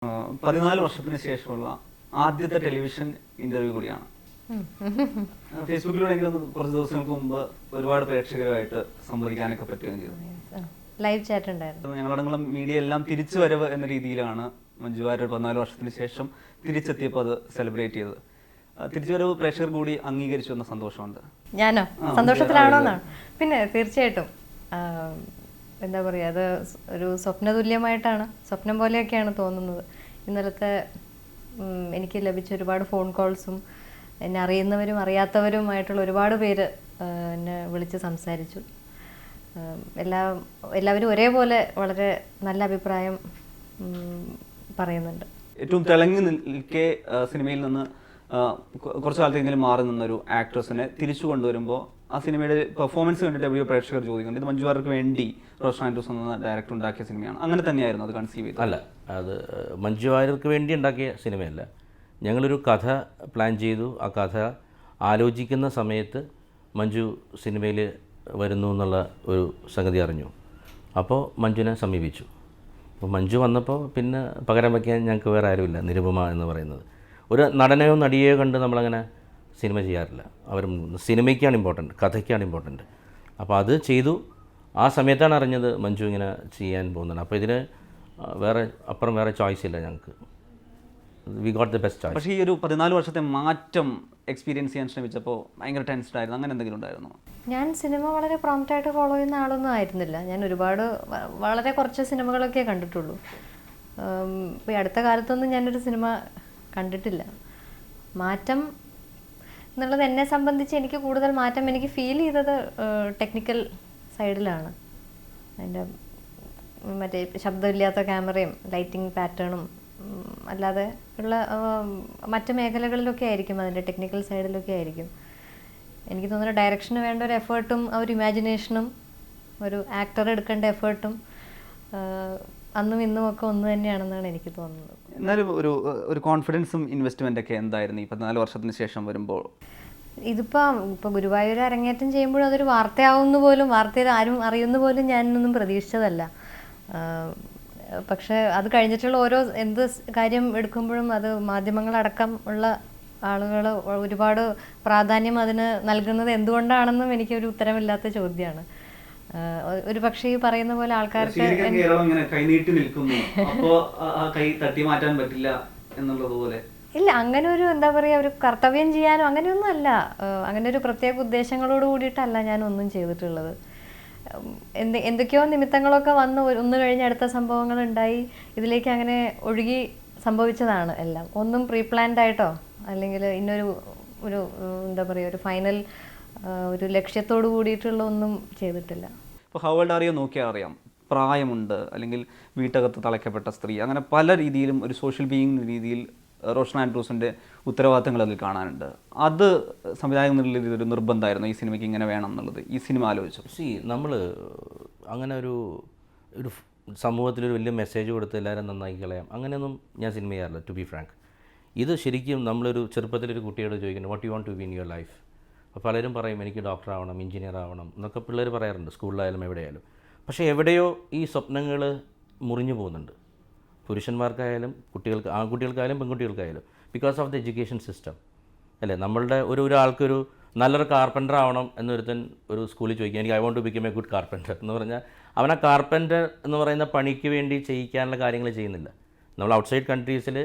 14 വർഷത്തിന് ശേഷമുള്ള ആദ്യത്തെ ടെലിവിഷൻ ഇന്റർവ്യൂ കൂടിയാണ്. ഫേസ്ബുക്കിലൂടെങ്കിലും കുറച്ച് ദിവസങ്ങൾക്ക് മുമ്പ് ഒരുപാട് പ്രേക്ഷകരുമായിട്ട് സംവദിക്കാനൊക്കെ പറ്റുകയും ചെയ്തു. ലൈവ് ചാറ്റ് ഉണ്ടായിരുന്നു. ഞങ്ങളടങ്ങളും മീഡിയ എല്ലാം തിരിച്ചു വരവ് എന്ന രീതിയിലാണ് മഞ്ജു വാര്യർ 14 വർഷത്തിന് ശേഷം തിരിച്ചെത്തിയപ്പോൾ അത് സെലിബ്രേറ്റ് ചെയ്തത്. തിരിച്ചുവരവ് പ്രേക്ഷകർ കൂടി അംഗീകരിച്ചു എന്ന സന്തോഷമുണ്ട്. ഞാനോ സന്തോഷത്തിലാണോ എന്നാണ്? പിന്നെ തീർച്ചയായിട്ടും എന്താ പറയുക, അത് ഒരു സ്വപ്നതുല്യമായിട്ടാണ്, സ്വപ്നം പോലെയൊക്കെയാണ് തോന്നുന്നത്. ഇന്നലത്തെ എനിക്ക് ലഭിച്ച ഒരുപാട് ഫോൺ കോൾസും എന്നെ അറിയുന്നവരും അറിയാത്തവരുമായിട്ടുള്ള ഒരുപാട് പേര് എന്നെ വിളിച്ച് സംസാരിച്ചു. എല്ലാവരും ഒരേപോലെ വളരെ നല്ല അഭിപ്രായം പറയുന്നുണ്ട്. ഏറ്റവും തിളങ്ങി നിൽക്കെ സിനിമയിൽ നിന്ന് കുറച്ചു കാലത്തെങ്കിലും മാറി നിന്നൊരു ആക്ട്രസിനെ തിരിച്ചു കൊണ്ടുവരുമ്പോൾ ആ സിനിമയുടെ പെർഫോമൻസ് കണ്ടിട്ട് പ്രേക്ഷകർ ചോദിക്കുന്നുണ്ട്, ഇത് മഞ്ജു വാര്യർക്ക് വേണ്ടി റോഷൻ ആൻഡ്രൂസ് എന്ന ഡയറക്ടർ ഉണ്ടാക്കിയ സിനിമയാണ്. അങ്ങനെ തന്നെയായിരുന്നു അത് കൺസീവ് ചെയ്തത്? അല്ല, അത് മഞ്ജു വാര്യർക്ക് വേണ്ടി ഉണ്ടാക്കിയ സിനിമയല്ല. ഞങ്ങളൊരു കഥ പ്ലാൻ ചെയ്തു. ആ കഥ ആലോചിക്കുന്ന സമയത്ത് മഞ്ജു സിനിമയിൽ വരുന്നു എന്നുള്ള ഒരു സംഗതി അറിഞ്ഞു. അപ്പോൾ മഞ്ജുവിനെ സമീപിച്ചു. അപ്പോൾ മഞ്ജു വന്നപ്പോൾ പിന്നെ പകരം വയ്ക്കാൻ ഞങ്ങൾക്ക് വേറെ ആരുമില്ല. നിരുപമ എന്ന് പറയുന്നത് ഒരു നടനെയോ നടിയെയോ കണ്ട് നമ്മളങ്ങനെ സിനിമ ചെയ്യാറില്ല. അവർ സിനിമയ്ക്കാണ് ഇമ്പോർട്ടൻറ്റ്, കഥയ്ക്കാണ് ഇമ്പോർട്ടൻറ്റ്. അപ്പോൾ അത് ചെയ്തു. ആ സമയത്താണ് അറിഞ്ഞത് മഞ്ജു ഇങ്ങനെ ചെയ്യാൻ പോകുന്നത്. അപ്പോൾ ഇതിന് അപ്പുറം വേറെ ചോയ്സ് ഇല്ല ഞങ്ങൾക്ക്. We got the best choice. പക്ഷേ ഈ ഒരു 14 വർഷത്തെ മാറ്റം എക്സ്പീരിയൻസ് ചെയ്യാൻ ശ്രമിച്ചപ്പോൾ ഭയങ്കര ടെൻസ്ഡ് ആയിരുന്നു. അങ്ങനെ എന്തെങ്കിലും ഉണ്ടായിരുന്നു? ഞാൻ സിനിമ വളരെ പ്രോംപ്റ്റായിട്ട് ഫോളോ ചെയ്യുന്ന ആളൊന്നും ആയിരുന്നില്ല. ഞാൻ വളരെ കുറച്ച് സിനിമകളൊക്കെ കണ്ടിട്ടുള്ളൂ. ഇപ്പോൾ ഈ അടുത്ത കാലത്തൊന്നും ഞാനൊരു സിനിമ കണ്ടിട്ടില്ല. മാറ്റം എന്നുള്ളത് എന്നെ സംബന്ധിച്ച് എനിക്ക് കൂടുതൽ മാറ്റം എനിക്ക് ഫീൽ ചെയ്തത് ടെക്നിക്കൽ സൈഡിലാണ്. അതിൻ്റെ മറ്റേ ശബ്ദമില്ലാത്ത ക്യാമറയും ലൈറ്റിംഗ് പാറ്റേണും അല്ലാതെ ഉള്ള മറ്റ് മേഖലകളിലൊക്കെ ആയിരിക്കും, അതിൻ്റെ ടെക്നിക്കൽ സൈഡിലൊക്കെ ആയിരിക്കും. എനിക്ക് തോന്നുന്നു ഡയറക്ഷന് വേണ്ട ഒരു എഫേർട്ടും ഒരു ഇമാജിനേഷനും ഒരു ആക്ടർ എടുക്കേണ്ട എഫേർട്ടും അന്നും ഇന്നും ഒക്കെ ഒന്ന് തന്നെയാണെന്നാണ് എനിക്ക് തോന്നുന്നത്. എന്നാലും ഒരു കോൺഫിഡൻസും ഇൻവെസ്റ്റ്മെൻ്റ് ഒക്കെ എന്തായിരുന്നു ഈ 14 വർഷത്തിന് ശേഷം വരുമ്പോൾ? ഇപ്പോൾ ഗുരുവായൂർ അരങ്ങേറ്റം ചെയ്യുമ്പോഴും അതൊരു വാർത്തയിൽ ആരും അറിയുന്ന പോലും ഞാനൊന്നും പ്രതീക്ഷിച്ചതല്ല. പക്ഷേ അത് കഴിഞ്ഞിട്ടുള്ള എന്ത് കാര്യം എടുക്കുമ്പോഴും അത് മാധ്യമങ്ങളടക്കം ഉള്ള ആളുകൾ ഒരുപാട് പ്രാധാന്യം അതിന് നൽകുന്നത് എന്തുകൊണ്ടാണെന്നും എനിക്കൊരു ഉത്തരമില്ലാത്ത ചോദ്യമാണ്. ഒരു പക്ഷേ ഈ പറയുന്ന പോലെ ആൾക്കാർക്ക് ഇല്ല, അങ്ങനെ ഒരു എന്താ പറയുക, ഒരു കർത്തവ്യം ചെയ്യാനോ അങ്ങനെയൊന്നും അല്ല. അങ്ങനെ ഒരു പ്രത്യേക ഉദ്ദേശങ്ങളോട് കൂടിയിട്ടല്ല ഞാനൊന്നും ചെയ്തിട്ടുള്ളത്. എന്തൊക്കെയോ നിമിത്തങ്ങളൊക്കെ വന്ന് ഒന്ന് കഴിഞ്ഞ് അടുത്ത സംഭവങ്ങൾ ഉണ്ടായി ഇതിലേക്ക് അങ്ങനെ ഒഴുകി സംഭവിച്ചതാണ് എല്ലാം. ഒന്നും പ്രീ പ്ലാൻഡ് ആയിട്ടോ അല്ലെങ്കിൽ ഒരു എന്താ പറയുക, ഒരു ഫൈനൽ ഒരു ലക്ഷ്യത്തോട് കൂടിയിട്ടുള്ള ഒന്നും ചെയ്തിട്ടില്ല. ഇപ്പോൾ ഹൗവേൾഡ് ആറിയോ നോക്കിയാൽ അറിയാം, പ്രായമുണ്ട്, അല്ലെങ്കിൽ വീട്ടകത്ത് തളയ്ക്കപ്പെട്ട സ്ത്രീ, അങ്ങനെ പല രീതിയിലും ഒരു സോഷ്യൽ ബീയിങ് രീതിയിൽ റോഷൻ ആൻഡ്രൂസിൻ്റെ ഉത്തരവാദിത്തങ്ങൾ അതിൽ കാണാനുണ്ട്. അത് സംവിധായകൻ എന്നുള്ള ഒരു നിർബന്ധമായിരുന്നു ഈ സിനിമയ്ക്ക് ഇങ്ങനെ വേണം എന്നുള്ളത് ഈ സിനിമ ആലോചിച്ചു? നമ്മൾ അങ്ങനെ ഒരു സമൂഹത്തിലൊരു വലിയ മെസ്സേജ് കൊടുത്ത് എല്ലാവരും നന്നാക്കി കളയാം അങ്ങനെയൊന്നും ഞാൻ സിനിമ ചെയ്യാറില്ല, ടു ബി ഫ്രാങ്ക്. ഇത് ശരിക്കും നമ്മളൊരു ചെറുപ്പത്തിലൊരു കുട്ടിയോട് ചോദിക്കുന്നത് what you want to be in your life. അപ്പോൾ പലരും പറയും എനിക്ക് ഡോക്ടർ ആവണം, എഞ്ചിനീയർ ആവണം എന്നൊക്കെ പിള്ളേർ പറയാറുണ്ട്, സ്കൂളിലായാലും എവിടെയായാലും. പക്ഷേ എവിടെയോ ഈ സ്വപ്നങ്ങൾ മുറിഞ്ഞു പോകുന്നുണ്ട്, പുരുഷന്മാർക്കായാലും ആൺകുട്ടികൾക്കായാലും പെൺകുട്ടികൾക്കായാലും, because of the education system അല്ലേ. നമ്മളുടെ ഒരാൾക്കൊരു നല്ലൊരു കാർപ്പൻ്റർ ആവണം എന്നൊരുത്തൻ ഒരു സ്കൂളിൽ ചോദിക്കുക, എനിക്ക് I want to become a good carpenter എന്ന് പറഞ്ഞാൽ അവൻ ആ കാർപ്പൻ്റർ എന്ന് പറയുന്ന പണിക്ക് വേണ്ടി ചെയ്യിക്കാനുള്ള കാര്യങ്ങൾ ചെയ്യുന്നില്ല. നമ്മൾ ഔട്ട്സൈഡ് കൺട്രീസിൽ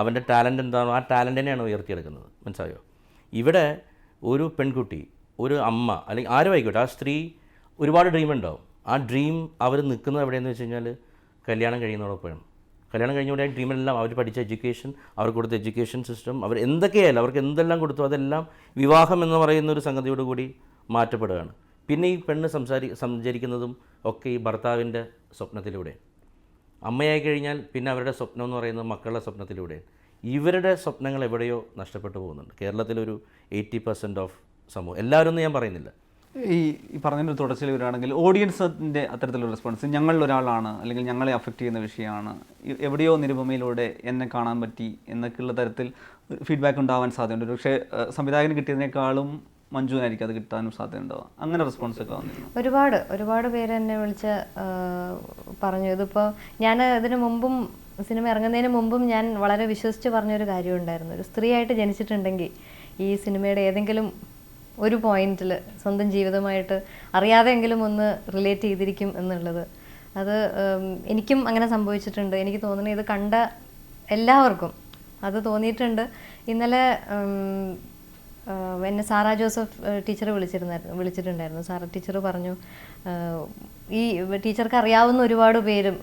അവൻ്റെ ടാലൻ്റ് എന്താണോ ആ ടാലൻറ്റിനെയാണ് ഉയർത്തിയെടുക്കുന്നത്, മനസ്സിലായോ. ഇവിടെ ഒരു പെൺകുട്ടി, ഒരു അമ്മ, അല്ലെങ്കിൽ ആരും ആയിക്കോട്ടെ, ആ സ്ത്രീ ഒരുപാട് ഡ്രീം ഉണ്ടാവും. ആ ഡ്രീം അവർ നിൽക്കുന്നത് എവിടെയെന്ന് വെച്ച് കഴിഞ്ഞാൽ കല്യാണം കഴിയുന്നതോടൊപ്പമാണ്. കല്യാണം കഴിഞ്ഞുകൂടെ ഡ്രീമെല്ലാം അവർ പഠിച്ച എഡ്യൂക്കേഷൻ, അവർ കൊടുത്ത എഡ്യൂക്കേഷൻ സിസ്റ്റം, അവർ എന്തൊക്കെയായാലും അവർക്ക് എന്തെല്ലാം കൊടുത്തു അതെല്ലാം വിവാഹം എന്ന് പറയുന്ന ഒരു സംഗതിയോടുകൂടി മാറ്റപ്പെടുകയാണ്. പിന്നെ ഈ പെണ്ണ് സഞ്ചരിക്കുന്നതും ഒക്കെ ഈ ഭർത്താവിൻ്റെ സ്വപ്നത്തിലൂടെ. അമ്മയായി കഴിഞ്ഞാൽ പിന്നെ അവരുടെ സ്വപ്നം എന്ന് പറയുന്നത് മക്കളുടെ സ്വപ്നത്തിലൂടെ. ഇവരുടെ സ്വപ്നങ്ങൾ എവിടെയോ നഷ്ടപ്പെട്ടു പോകുന്നുണ്ട്. കേരളത്തിലൊരു 80% ഓഫ് സമൂഹം, എല്ലാവരും ഒന്നും ഞാൻ പറയുന്നില്ല. ഈ പറഞ്ഞൊരു തുടർച്ചയിൽ വരികയാണെങ്കിൽ ഓഡിയൻസിൻ്റെ അത്തരത്തിലുള്ള റെസ്പോൺസ് ഞങ്ങളിലൊരാളാണ്, അല്ലെങ്കിൽ ഞങ്ങളെ അഫക്റ്റ് ചെയ്യുന്ന വിഷയമാണ്, എവിടെയോ നിരുപമയിലൂടെ എന്നെ കാണാൻ പറ്റി എന്നൊക്കെയുള്ള തരത്തിൽ ഫീഡ്ബാക്ക് ഉണ്ടാവാൻ സാധ്യതയുണ്ട്. പക്ഷേ സംവിധായകന് കിട്ടിയതിനേക്കാളും മഞ്ജുവിനായിരിക്കും അത് കിട്ടാനും സാധ്യതയുണ്ടാവുക. അങ്ങനെ റെസ്പോൺസ് ഒക്കെ വന്നിരുന്നു. ഒരുപാട് പേര് എന്നെ വിളിച്ച് പറഞ്ഞു. ഇതിപ്പോൾ ഞാൻ ഇതിനു മുമ്പും സിനിമ ഇറങ്ങുന്നതിന് മുമ്പും ഞാൻ വളരെ വിശ്വസിച്ച് പറഞ്ഞൊരു കാര്യമുണ്ടായിരുന്നു, ഒരു സ്ത്രീയായിട്ട് ജനിച്ചിട്ടുണ്ടെങ്കിൽ ഈ സിനിമയുടെ ഏതെങ്കിലും ഒരു പോയിന്റിൽ സ്വന്തം ജീവിതമായിട്ട് അറിയാതെങ്കിലും ഒന്ന് റിലേറ്റ് ചെയ്തിരിക്കും എന്നുള്ളത്. അത് എനിക്കും അങ്ങനെ സംഭവിച്ചിട്ടുണ്ട്. എനിക്ക് തോന്നുന്നു ഇത് കണ്ട എല്ലാവർക്കും അത് തോന്നിയിട്ടുണ്ട്. ഇന്നലെ എന്നെ സാറാ ജോസഫ് ടീച്ചർ വിളിച്ചിട്ടുണ്ടായിരുന്നു. സാറാ ടീച്ചർ പറഞ്ഞു, ഈ ടീച്ചർക്ക് അറിയാവുന്ന ഒരുപാട് പേരും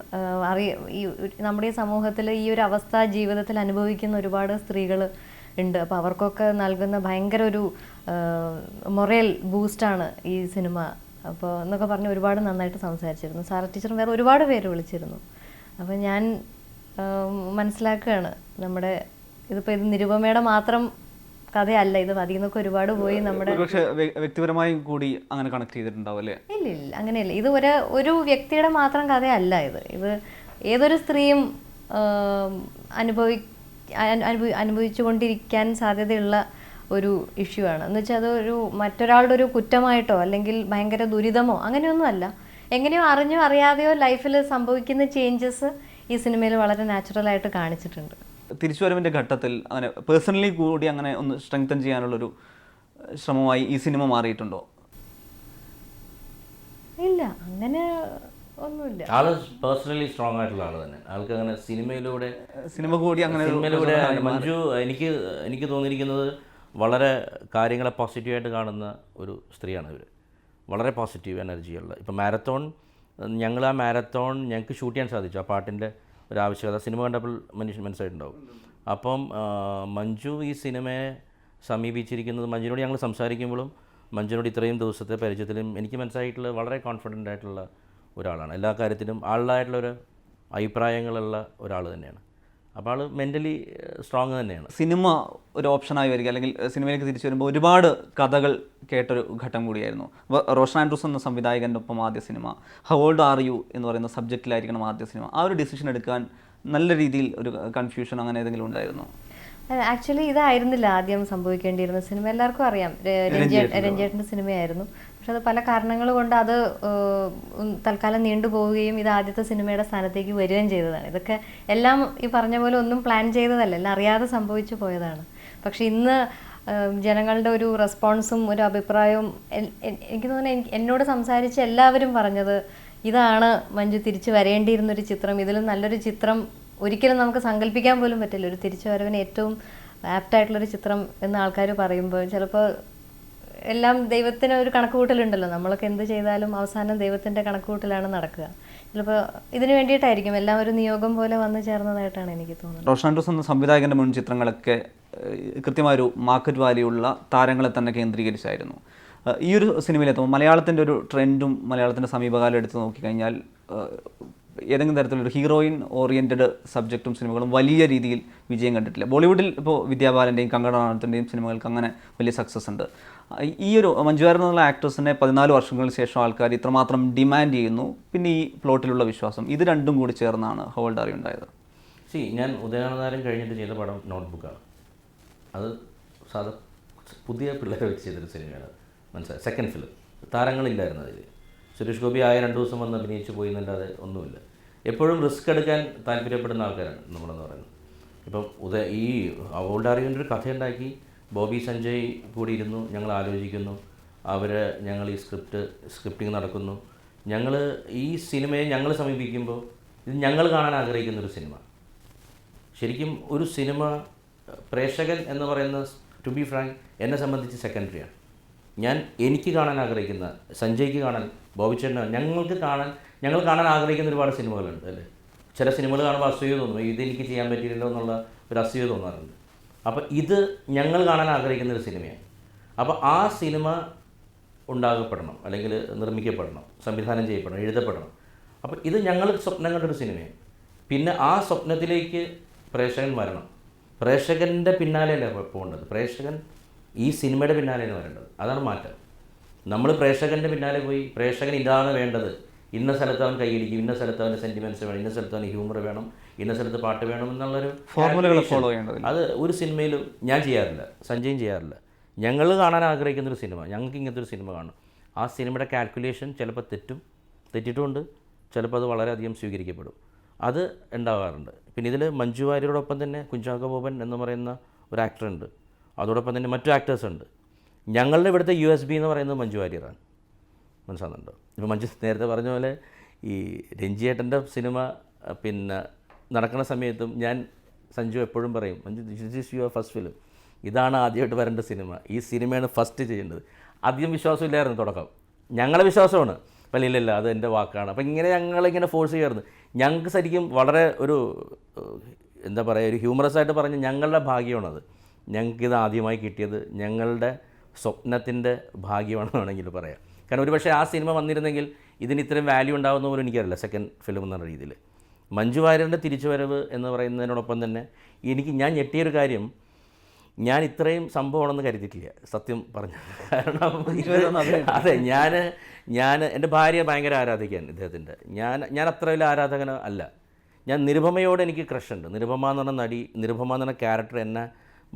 ഈ നമ്മുടെ ഈ സമൂഹത്തിൽ ഈ ഒരു അവസ്ഥ ജീവിതത്തിൽ അനുഭവിക്കുന്ന ഒരുപാട് സ്ത്രീകൾ ഉണ്ട്. അപ്പോൾ അവർക്കൊക്കെ നൽകുന്ന ഭയങ്കര ഒരു മൊറൽ ബൂസ്റ്റാണ് ഈ സിനിമ. അപ്പോൾ എന്നൊക്കെ പറഞ്ഞ് ഒരുപാട് നന്നായിട്ട് സംസാരിച്ചിരുന്നു. സാറാ ടീച്ചറും വേറെ ഒരുപാട് പേര് വിളിച്ചിരുന്നു. അപ്പോൾ ഞാൻ മനസ്സിലാക്കുകയാണ്, നമ്മുടെ ഇതിപ്പോൾ ഇത് നിരുപമയുടെ മാത്രം കഥയല്ല, ഇത് അതിൽ നിന്നൊക്കെ ഒരുപാട് പോയി നമ്മുടെ പക്ഷേ വ്യക്തിപരമായും കൂടി അങ്ങനെ കണക്ട് ചെയ്തിട്ടുണ്ടാവും അല്ലേ? ഇല്ല അങ്ങനെയല്ല. ഇത് ഒരു വ്യക്തിയുടെ മാത്രം കഥയല്ല. ഇത് ഏതൊരു സ്ത്രീയും അനുഭവിച്ചുകൊണ്ടിരിക്കാൻ സാധ്യതയുള്ള ഒരു ഇഷ്യൂ ആണ്. എന്ന് വെച്ചാൽ അതൊരു മറ്റൊരാളുടെ ഒരു കുറ്റമായിട്ടോ അല്ലെങ്കിൽ ഭയങ്കര ദുരിതമോ അങ്ങനെയൊന്നും അല്ല. എങ്ങനെയോ അറിഞ്ഞോ അറിയാതെയോ ലൈഫിൽ സംഭവിക്കുന്ന ചേഞ്ചസ് ഈ സിനിമയിൽ വളരെ നാച്ചുറലായിട്ട് കാണിച്ചിട്ടുണ്ട്. തിരിച്ചുവരവിൻ്റെ ഘട്ടത്തിൽ അങ്ങനെ പേഴ്സണലി കൂടി അങ്ങനെ ഒന്ന് സ്ട്രെങ്തൻ ചെയ്യാനുള്ളൊരു ശ്രമമായി ഈ സിനിമ മാറിയിട്ടുണ്ടോ? ഇല്ല, അങ്ങനെ ഒന്നുമില്ല. ആള് പേഴ്സണലി സ്ട്രോങ് ആയിട്ടുള്ള ആൾ തന്നെ. ആൾക്ക് അങ്ങനെ സിനിമ കൂടി അങ്ങനെ സിനിമയിലൂടെ മഞ്ജു എനിക്ക് തോന്നിയിരിക്കുന്നത് വളരെ കാര്യങ്ങളെ പോസിറ്റീവായിട്ട് കാണുന്ന ഒരു സ്ത്രീയാണ് ഇവർ. വളരെ പോസിറ്റീവ് എനർജിയുള്ള. ഇപ്പോൾ മാരത്തോൺ, ഞങ്ങൾ ആ മാരത്തോൺ ഞങ്ങൾക്ക് ഷൂട്ട് ചെയ്യാൻ സാധിച്ചു. ആ പാട്ടിൻ്റെ ഒരു ആവശ്യകത സിനിമ കണ്ടപ്പോൾ മനസ്സിലായിട്ടുണ്ടാവും. അപ്പം മഞ്ജു ഈ സിനിമയെ സമീപിച്ചിരിക്കുന്നത്, മഞ്ജുവിനോട് ഞങ്ങൾ സംസാരിക്കുമ്പോഴും മഞ്ജുവിനോട് ഇത്രയും ദിവസത്തെ പരിചയത്തിലും എനിക്ക് മനസ്സിലായിട്ടുള്ള വളരെ കോൺഫിഡൻ്റ് ആയിട്ടുള്ള ഒരാളാണ്. എല്ലാ കാര്യത്തിലും ആളുടേതായിട്ടുള്ളൊരു അഭിപ്രായങ്ങളുള്ള ഒരാൾ തന്നെയാണ്. അപ്പോൾ ആൾ മെൻ്റലി സ്ട്രോങ് തന്നെയാണ്. സിനിമ ഒരു ഓപ്ഷനായി വരിക അല്ലെങ്കിൽ സിനിമയിലേക്ക് തിരിച്ചു വരുമ്പോൾ ഒരുപാട് കഥകൾ കേട്ടൊരു ഘട്ടം കൂടിയായിരുന്നു. റോഷൻ ആൻഡ്രൂസ് എന്ന സംവിധായകൻ്റെ ഒപ്പം ആദ്യ cinema, how old are U എന്ന് പറയുന്ന സബ്ജക്റ്റിലായിരിക്കണം ആദ്യ സിനിമ. ആ ഒരു ഡിസിഷൻ എടുക്കാൻ നല്ല രീതിയിൽ ഒരു കൺഫ്യൂഷൻ അങ്ങനെ ഏതെങ്കിലും ഉണ്ടായിരുന്നു? ആക്ച്വലി ഇതായിരുന്നില്ല ആദ്യം സംഭവിക്കേണ്ടിയിരുന്ന സിനിമ. എല്ലാവർക്കും അറിയാം, രഞ്ജേട്ടൻ്റെ സിനിമയായിരുന്നു. പക്ഷെ അത് പല കാരണങ്ങൾ കൊണ്ട് അത് തൽക്കാലം നീണ്ടുപോവുകയും ഇത് ആദ്യത്തെ സിനിമയുടെ സ്ഥാനത്തേക്ക് വരികയും ചെയ്തതാണ്. ഇതൊക്കെ എല്ലാം ഈ പറഞ്ഞ പോലെ ഒന്നും പ്ലാൻ ചെയ്തതല്ല, എല്ലാം അറിയാതെ സംഭവിച്ചു പോയതാണ്. പക്ഷെ ഇന്ന് ജനങ്ങളുടെ ഒരു റെസ്പോൺസും ഒരു അഭിപ്രായവും എനിക്ക് തോന്നുന്നു എന്നോട് സംസാരിച്ച് എല്ലാവരും പറഞ്ഞത് ഇതാണ് മഞ്ജു തിരിച്ചു വരേണ്ടിയിരുന്നൊരു ചിത്രം, ഇതിലും നല്ലൊരു ചിത്രം ഒരിക്കലും നമുക്ക് സങ്കല്പിക്കാൻ പോലും പറ്റില്ല. ഒരു തിരിച്ചുവരവിന് ഏറ്റവും ആപ്റ്റായിട്ടുള്ളൊരു ചിത്രം എന്ന് ആൾക്കാർ പറയുമ്പോൾ ചിലപ്പോൾ എല്ലാം ദൈവത്തിന് ഒരു കണക്കുകൂട്ടലുണ്ടല്ലോ. നമ്മളൊക്കെ എന്ത് ചെയ്താലും അവസാനം ദൈവത്തിൻ്റെ കണക്കുകൂട്ടലാണ് നടക്കുക. ചിലപ്പോൾ ഇതിന് വേണ്ടിയിട്ടായിരിക്കും എല്ലാം ഒരു നിയോഗം പോലെ വന്നു ചേർന്നതായിട്ടാണ് എനിക്ക് തോന്നുന്നത്. റോഷൻ ആൻഡ്രൂസ് എന്ന സംവിധായകൻ്റെ മുൻ ചിത്രങ്ങളൊക്കെ കൃത്യമായൊരു മാർക്കറ്റ് വാല്യുള്ള താരങ്ങളെ തന്നെ കേന്ദ്രീകരിച്ചായിരുന്നു. ഈ ഒരു സിനിമയിലെത്തുമ്പോൾ മലയാളത്തിൻ്റെ ഒരു ട്രെൻഡും മലയാളത്തിൻ്റെ സമീപകാലം എടുത്ത് നോക്കിക്കഴിഞ്ഞാൽ ഏതെങ്കിലും തരത്തിലൊരു ഹീറോയിൻ ഓറിയൻറ്റഡ് സബ്ജക്റ്റും സിനിമകളും വലിയ രീതിയിൽ വിജയം കണ്ടിട്ടില്ല. ബോളിവുഡിൽ ഇപ്പോൾ വിദ്യാബാലൻ്റെയും കങ്കണ റണൗത്തിൻ്റെയും സിനിമകൾക്ക് അങ്ങനെ വലിയ സക്സസ് ഉണ്ട്. ഈ ഒരു മഞ്ജു വാര്യർ എന്നുള്ള ആക്ട്രസിനെ 14 വർഷങ്ങൾക്ക് ശേഷം ആൾക്കാർ ഇത്രമാത്രം ഡിമാൻഡ് ചെയ്യുന്നു. പിന്നെ ഈ പ്ലോട്ടിലുള്ള വിശ്വാസം, ഇത് രണ്ടും കൂടി ചേർന്നാണ് ഹൗ ഓൾഡ് ആർ യു ഉണ്ടായത്. ഞാൻ ഉദയനാരായണൻ കഴിഞ്ഞിട്ട് ചെയ്ത പടം നോട്ട്ബുക്കാണ്. അത് പുതിയ പിള്ളേരെ വെച്ച് ചെയ്തൊരു സിനിമയാണ്. മനസ്സിലായി. സെക്കൻഡ് ഫിലിം, താരങ്ങളില്ലായിരുന്നു അതിൽ. സുരേഷ് ഗോപി 2 ദിവസം വന്ന് അഭിനയിച്ച് പോയി എന്നല്ലാതെ ഒന്നുമില്ല. എപ്പോഴും റിസ്ക് എടുക്കാൻ താല്പര്യപ്പെടുന്ന ആൾക്കാരാണ് നമ്മളെന്ന് പറയുന്നത്. ഇപ്പം ഈ ഓൾഡ് ആർ യുവിൻ്റെ ഒരു കഥയുണ്ടാക്കി ബോബി സഞ്ജയ് കൂടി ഇരുന്നു, ഞങ്ങൾ ആലോചിക്കുന്നു, ഞങ്ങൾ ഈ സ്ക്രിപ്റ്റിംഗ് നടക്കുന്നു. ഞങ്ങൾ ഈ സിനിമയെ ഞങ്ങൾ സമീപിക്കുമ്പോൾ ഇത് ഞങ്ങൾ കാണാൻ ആഗ്രഹിക്കുന്നൊരു സിനിമ. ശരിക്കും ഒരു സിനിമ പ്രേക്ഷകൻ എന്ന് പറയുന്ന, ടു ബി ഫ്രാങ്ക്, എന്നെ സംബന്ധിച്ച് സെക്കൻഡറിയാണ്. എനിക്ക് കാണാൻ ആഗ്രഹിക്കുന്ന, സഞ്ജയ്ക്ക് കാണാൻ, ബോബിച്ചേട്ടൻ, ഞങ്ങൾ കാണാൻ ആഗ്രഹിക്കുന്ന ഒരുപാട് സിനിമകളുണ്ട് അല്ലേ. ചില സിനിമകൾ കാണുമ്പോൾ അസൂയ തോന്നും, ഇതെനിക്ക് ചെയ്യാൻ പറ്റിയില്ലല്ലോ എന്നുള്ള ഒരു അസൂയ തോന്നാറുണ്ട്. അപ്പോൾ ഇത് ഞങ്ങൾ കാണാൻ ആഗ്രഹിക്കുന്ന ഒരു സിനിമയാണ്. അപ്പോൾ ആ സിനിമ ഉണ്ടാകപ്പെടണം, അല്ലെങ്കിൽ നിർമ്മിക്കപ്പെടണം, സംവിധാനം ചെയ്യപ്പെടണം, എഴുതപ്പെടണം. അപ്പോൾ ഇത് ഞങ്ങൾ സ്വപ്നം കണ്ടൊരു സിനിമയാണ്. പിന്നെ ആ സ്വപ്നത്തിലേക്ക് പ്രേക്ഷകൻ വരണം. പ്രേക്ഷകൻ്റെ പിന്നാലെയല്ല പോകേണ്ടത്, പ്രേക്ഷകൻ ഈ സിനിമയുടെ പിന്നാലെയാണ് വരേണ്ടത്. അതാണ് മാറ്റം. നമ്മൾ പ്രേക്ഷകൻ്റെ പിന്നാലെ പോയി പ്രേക്ഷകൻ ഇതാണ് വേണ്ടത്, ഇന്ന സ്ഥലത്ത് അവൻ കൈയടിക്കും, ഇന്ന സ്ഥലത്ത് അവൻ്റെ സെൻറ്റിമെൻറ്റ്സ് വേണം, ഇന്ന സ്ഥലത്ത് അവന് ഹ്യൂമർ വേണം, ഇന്ന സ്ഥലത്ത് പാട്ട് വേണം എന്നുള്ളൊരു ഫോർമുലകൾ ഫോളോ ചെയ്യേണ്ടത് അത് ഒരു സിനിമയിലും ഞാൻ ചെയ്യാറില്ല, സഞ്ജയും ചെയ്യാറില്ല. ഞങ്ങൾ കാണാൻ ആഗ്രഹിക്കുന്നൊരു സിനിമ, ഞങ്ങൾക്ക് ഇങ്ങനത്തെ ഒരു സിനിമ കാണും. ആ സിനിമയുടെ കാൽക്കുലേഷൻ ചിലപ്പോൾ തെറ്റിട്ടുമുണ്ട്, ചിലപ്പോൾ അത് വളരെയധികം സ്വീകരിക്കപ്പെടും. അത് ഉണ്ടാകാറുണ്ട്. പിന്നെ ഇതിൽ മഞ്ജു വാര്യരോടൊപ്പം തന്നെ കുഞ്ചാക്കോ ബോബൻ എന്ന് പറയുന്ന ഒരു ആക്ടറുണ്ട്, അതോടൊപ്പം തന്നെ മറ്റു ആക്ടേഴ്സ് ഉണ്ട്. ഞങ്ങളുടെ ഇവിടുത്തെ USB എന്ന് പറയുന്നത് മഞ്ജു വാര്യറാണ്. മനസ്സിലാകുന്നുണ്ടോ? ഇപ്പോൾ മഞ്ജു നേരത്തെ പറഞ്ഞ പോലെ ഈ രഞ്ജിയേട്ടൻ്റെ സിനിമ പിന്നെ നടക്കുന്ന സമയത്തും ഞാൻ സഞ്ജു എപ്പോഴും പറയും, Manju this is your first film, ഇതാണ് ആദ്യമായിട്ട് വരേണ്ട സിനിമ, ഈ സിനിമയാണ് ഫസ്റ്റ് ചെയ്യേണ്ടത്. അധികം വിശ്വാസമില്ലായിരുന്നു തുടക്കം, ഞങ്ങളെ വിശ്വാസമാണ്. അപ്പം ഇല്ലില്ല അത് എൻ്റെ വാക്കാണ്. അപ്പം ഇങ്ങനെ ഞങ്ങളിങ്ങനെ ഫോഴ്സ് ചെയ്യാറുണ്ട്. ഞങ്ങൾക്ക് ശരിക്കും വളരെ ഒരു എന്താ പറയുക, ഒരു ഹ്യൂമറസ് ആയിട്ട് പറഞ്ഞ് ഞങ്ങളുടെ ഭാഗ്യമാണത്. ഞങ്ങൾക്കിത് ആദ്യമായി കിട്ടിയത് ഞങ്ങളുടെ സ്വപ്നത്തിൻ്റെ ഭാഗ്യമാണെന്ന് വേണമെങ്കിൽ പറയാം. കാരണം ഒരു പക്ഷേ ആ സിനിമ വന്നിരുന്നെങ്കിൽ ഇതിന് ഇത്രയും വാല്യൂ ഉണ്ടാകുന്ന പോലും എനിക്കറിയില്ല സെക്കൻഡ് ഫിലിം എന്ന രീതിയിൽ. മഞ്ജു വാര്യരുടെ തിരിച്ചുവരവ് എന്ന് പറയുന്നതിനോടൊപ്പം തന്നെ ഞാൻ ഞെട്ടിയൊരു കാര്യം, ഞാൻ ഇത്രയും സംഭവമാണെന്ന് കരുതിയിട്ടില്ല സത്യം പറഞ്ഞു. കാരണം അതെ, ഞാൻ എൻ്റെ ഭാര്യ ഭയങ്കര ആരാധിക്കാൻ ഇദ്ദേഹത്തിൻ്റെ. ഞാൻ അത്ര വലിയ ആരാധകൻ അല്ല. ഞാൻ നിരുപമയോട് എനിക്ക് ക്രഷുണ്ട്. നിരുപമ എന്ന് പറഞ്ഞ നടി, നിരുപമ എന്ന് പറഞ്ഞ ക്യാരക്ടർ എന്നെ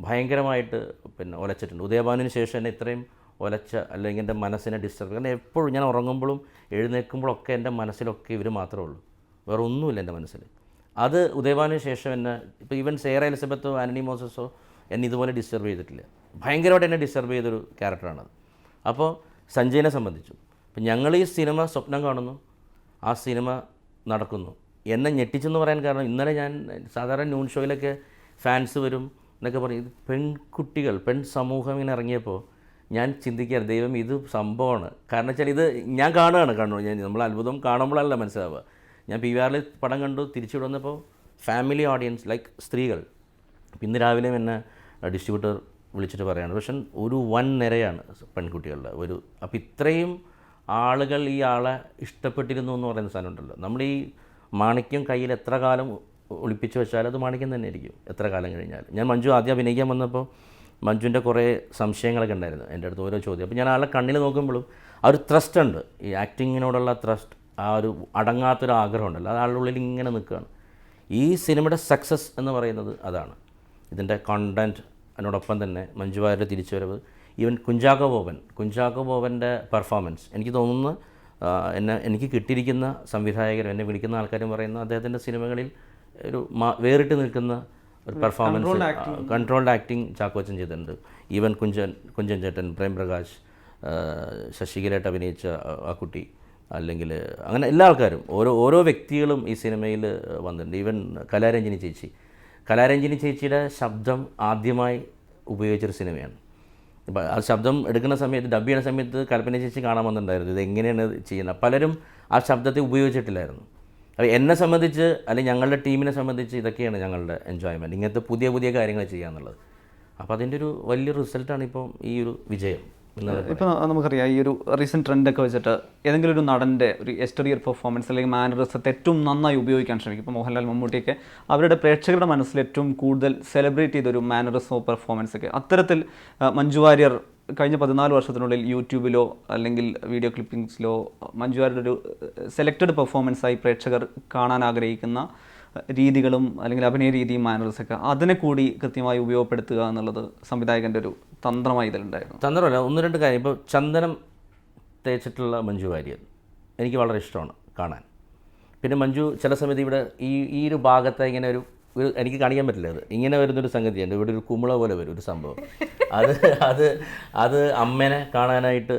ഭയങ്കരമായിട്ട് പിന്നെ ഒലച്ചിട്ടുണ്ട്. ഉദയഭാനുവിന് ശേഷം എന്നെ ഇത്രയും ഒലച്ച അല്ലെങ്കിൽ എൻ്റെ മനസ്സിനെ ഡിസ്റ്റർബ്, കാരണം എപ്പോഴും ഞാൻ ഉറങ്ങുമ്പോഴും എഴുന്നേൽക്കുമ്പോഴൊക്കെ എൻ്റെ മനസ്സിലൊക്കെ ഇവർ മാത്രമേ ഉള്ളൂ, വേറെ ഒന്നുമില്ല എൻ്റെ മനസ്സിൽ. അത് ഉദയഭാനുവിന് ശേഷം എന്നെ ഇപ്പോൾ ഈവൻ സേറ എലിസബത്തോ ആൻ്റണി മോസസോ എന്നെ ഇതുപോലെ ഡിസ്റ്റർബ് ചെയ്തിട്ടില്ല. ഭയങ്കരമായിട്ട് എന്നെ ഡിസ്റ്റർബ് ചെയ്തൊരു ക്യാരക്ടറാണത്. അപ്പോൾ സഞ്ജയിനെ സംബന്ധിച്ചു, അപ്പം ഞങ്ങൾ ഈ സിനിമ സ്വപ്നം കാണുന്നു, ആ സിനിമ നടക്കുന്നു. എന്നെ ഞെട്ടിച്ചെന്ന് പറയാൻ കാരണം, ഇന്നലെ ഞാൻ സാധാരണ ന്യൂൺ ഷോയിലൊക്കെ ഫാൻസ് വരും എന്നൊക്കെ പറയും, ഇത് പെൺകുട്ടികൾ സമൂഹം ഇങ്ങനെ ഇറങ്ങിയപ്പോൾ ഞാൻ ചിന്തിക്കുകയാണ്, ദൈവം ഇത് സംഭവമാണ്. കാരണം വെച്ചാൽ ഇത് ഞാൻ കാണുകയാണ് നമ്മൾ അത്ഭുതം കാണുമ്പോഴല്ല മനസ്സിലാവുക. ഞാൻ PVR പടം കണ്ടു, തിരിച്ചു വന്നപ്പോൾ ഫാമിലി ഓഡിയൻസ് ലൈക്ക് സ്ത്രീകൾ. ഇന്ന് രാവിലെയും എന്നെ ഡിസ്ട്രിബ്യൂട്ടർ വിളിച്ചിട്ട് പറയുകയാണ്, പക്ഷേ ഒരു വൻ നിരയാണ് പെൺകുട്ടികളുടെ ഒരു. അപ്പോൾ ഇത്രയും ആളുകൾ ഈ ആളെ ഇഷ്ടപ്പെട്ടിരുന്നു എന്ന് പറയുന്ന സാധനം ഉണ്ടല്ലോ. നമ്മൾ ഈ മാണിക്യം കയ്യിൽ എത്ര കാലം ഒളിപ്പിച്ച് വെച്ചാൽ അത് മാണിക്യം തന്നെ ആയിരിക്കും എത്ര കാലം കഴിഞ്ഞാലും. ഞാൻ മഞ്ജു ആദ്യം അഭിനയിക്കാൻ വന്നപ്പോൾ മഞ്ജുവിൻ്റെ കുറേ സംശയങ്ങളൊക്കെ ഉണ്ടായിരുന്നു എൻ്റെ അടുത്ത്, ഓരോ ചോദ്യം. അപ്പോൾ ഞാൻ ആളെ കണ്ണിൽ നോക്കുമ്പോഴും ആ ഒരു ത്രസ്റ്റ് ഉണ്ട്, ഈ ആക്ടിങ്ങിനോടുള്ള ത്രസ്റ്റ്, ആ ഒരു അടങ്ങാത്തൊരു ആഗ്രഹം ഉണ്ടല്ലോ, അത് ആളുടെ ഉള്ളിൽ ഇങ്ങനെ നിൽക്കുകയാണ്. ഈ സിനിമയുടെ സക്സസ് എന്ന് പറയുന്നത് അതാണ്. ഇതിൻ്റെ കണ്ടൻറ്റ്, അതിനോടൊപ്പം തന്നെ മഞ്ജു വാര്യരുടെ തിരിച്ചുവരവ്, ഈവൻ കുഞ്ചാക്കോ ബോബൻ്റെ പെർഫോമൻസ്. എനിക്ക് തോന്നുന്നു എനിക്ക് കിട്ടിയിരിക്കുന്ന സംവിധായകരും എന്നെ വിളിക്കുന്ന ആൾക്കാരും പറയുന്ന അദ്ദേഹത്തിൻ്റെ സിനിമകളിൽ ഒരു വേറിട്ട് നിൽക്കുന്ന ഒരു പെർഫോമൻസ്, കൺട്രോൾഡ് ആക്ടിങ് ചാക്കോച്ചൻ ചെയ്തിട്ടുണ്ട്. ഈവൻ കുഞ്ചൻ ചേട്ടൻ, പ്രേംപ്രകാശ്, ശശികലായിട്ട് അഭിനയിച്ച ആ കുട്ടി, അല്ലെങ്കിൽ അങ്ങനെ എല്ലാ ആൾക്കാരും, ഓരോ വ്യക്തികളും ഈ സിനിമയിൽ വന്നിട്ടുണ്ട്. ഈവൻ കലാരഞ്ജിനി ചേച്ചിയുടെ ശബ്ദം ആദ്യമായി ഉപയോഗിച്ചൊരു സിനിമയാണ്. അപ്പോൾ ആ ശബ്ദം എടുക്കുന്ന സമയത്ത്, ഡബ് ചെയ്യുന്ന സമയത്ത് കൽപ്പന ചേച്ചി കാണാൻ വന്നിട്ടുണ്ടായിരുന്നു ഇത് എങ്ങനെയാണ് ചെയ്യുന്നത്. പലരും ആ ശബ്ദത്തെ ഉപയോഗിച്ചിട്ടില്ലായിരുന്നു. അപ്പോൾ എന്നെ സംബന്ധിച്ച് അല്ലെങ്കിൽ ഞങ്ങളുടെ ടീമിനെ സംബന്ധിച്ച് ഇതൊക്കെയാണ് ഞങ്ങളുടെ എൻജോയ്മെൻറ്റ്, ഇങ്ങനത്തെ പുതിയ പുതിയ കാര്യങ്ങൾ ചെയ്യുക എന്നുള്ളത്. അപ്പോൾ അതിൻ്റെ ഒരു വലിയ റിസൾട്ടാണ് ഇപ്പം ഈ ഒരു വിജയം. ഇപ്പോൾ നമുക്കറിയാം, ഈ ഒരു റീസെൻറ്റ് ട്രെൻഡൊക്കെ വെച്ചിട്ട് ഏതെങ്കിലും ഒരു നടൻ്റെ ഒരു എക്സ്റ്റീരിയർ പെർഫോമൻസ് അല്ലെങ്കിൽ മാനറിസത്തെ ഏറ്റവും നന്നായി ഉപയോഗിക്കാൻ ശ്രമിക്കും. ഇപ്പോൾ മോഹൻലാൽ, മമ്മൂട്ടിയൊക്കെ അവരുടെ പ്രേക്ഷകരുടെ മനസ്സിൽ ഏറ്റവും കൂടുതൽ സെലിബ്രേറ്റ് ചെയ്തൊരു മാനറിസമോ പെർഫോമൻസ് ഒക്കെ. അത്തരത്തിൽ മഞ്ജു വാര്യർ കഴിഞ്ഞ 14 വർഷത്തിനുള്ളിൽ യൂട്യൂബിലോ അല്ലെങ്കിൽ വീഡിയോ ക്ലിപ്പിംഗ്സിലോ മഞ്ജു വാര്യരുടെ ഒരു സെലക്റ്റഡ് പെർഫോമൻസായി പ്രേക്ഷകർ കാണാൻ ആഗ്രഹിക്കുന്ന രീതികളും അല്ലെങ്കിൽ അഭിനയ രീതിയും മാനേഴ്സൊക്കെ അതിനെ കൂടി കൃത്യമായി ഉപയോഗപ്പെടുത്തുക എന്നുള്ളത് സംവിധായകൻ്റെ ഒരു തന്ത്രമായി ഇതിലുണ്ടായിരുന്നു. തന്ത്രമല്ല, 1-2 കാര്യം. ഇപ്പോൾ ചന്ദനം തേച്ചിട്ടുള്ള മഞ്ജു വാര്യർ എനിക്ക് വളരെ ഇഷ്ടമാണ് കാണാൻ. പിന്നെ മഞ്ജു ചില സമയത്ത് ഇവിടെ ഈ ഒരു ഭാഗത്ത് ഇങ്ങനെ ഒരു എനിക്ക് കാണിക്കാൻ പറ്റില്ല, അത് ഇങ്ങനെ വരുന്നൊരു സംഗതിയുണ്ട്, ഇവിടെ ഒരു കുമിള പോലെ വരും ഒരു സംഭവം. അത് അമ്മേനെ കാണാനായിട്ട്